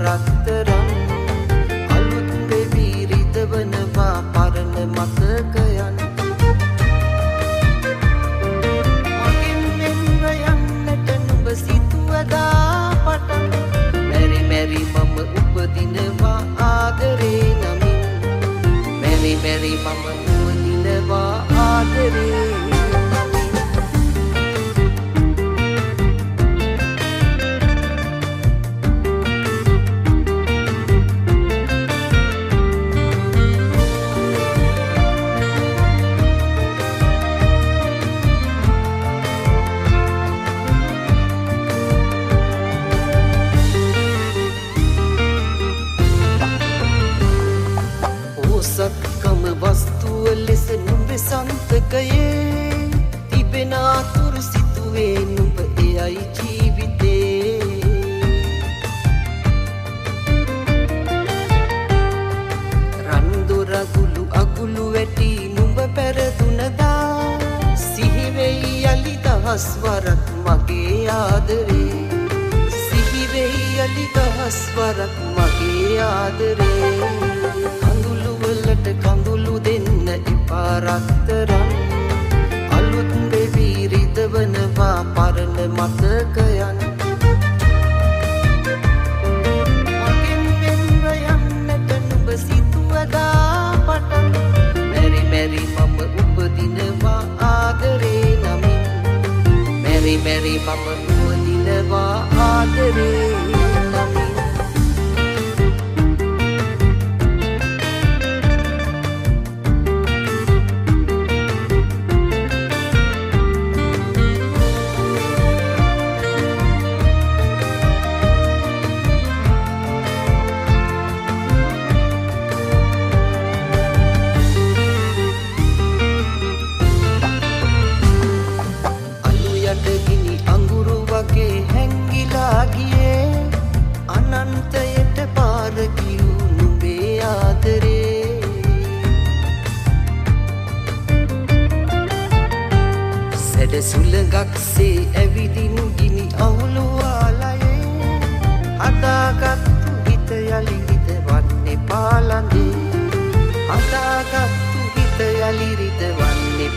රත්තරන් අලුත් වෙවි රිදවනවා පරණ මතකයන් මගෙන් වෙන්ව යන්නට නුඹ සිතුවදා පටන් මෙරි මෙරි මම උපදිනවා ආදරේ නමින් මෙරි මෙරි මම උපදිනවා ආදරේ සත්කම වස්තුව ලෙස නුඹේ සන්තකයේ තිබෙන අතුරු සිතුවේ නුඹ එයයි ජීවිතේ රන්දොර අගුළු වැටි නුඹ පැරදුනදා සිහිවෙයි යලි දහස් වරක් මගේ ආදරේ සිහිවෙයි යලි දහස් වරක් මගේ ආදරේ කඳුළු දෙන්න එපා රත්තරන් අලුත් වෙවි රිදවනවා පරණ මතකයන් මගෙන් වෙන්ව යන්නට නුඹ සිතුවදා පටන් මෙරි මෙරි මම උපදිනවා ආදරේ නමින් මෙරි මෙරි මම උපදිනවා ආදරේ නමින් හැංගිලා ගියේ අනන්තයට පාර කියූ නුඹේ ආදරේ සැඩ සුළඟක්සේ ඇවිදින් ගිනි අවුලුවාලයේ හදාගත්තු හිත යලි රිදවන්නේ පාලඳේ හදාගත්තු හිත යලි රිදවන්නේ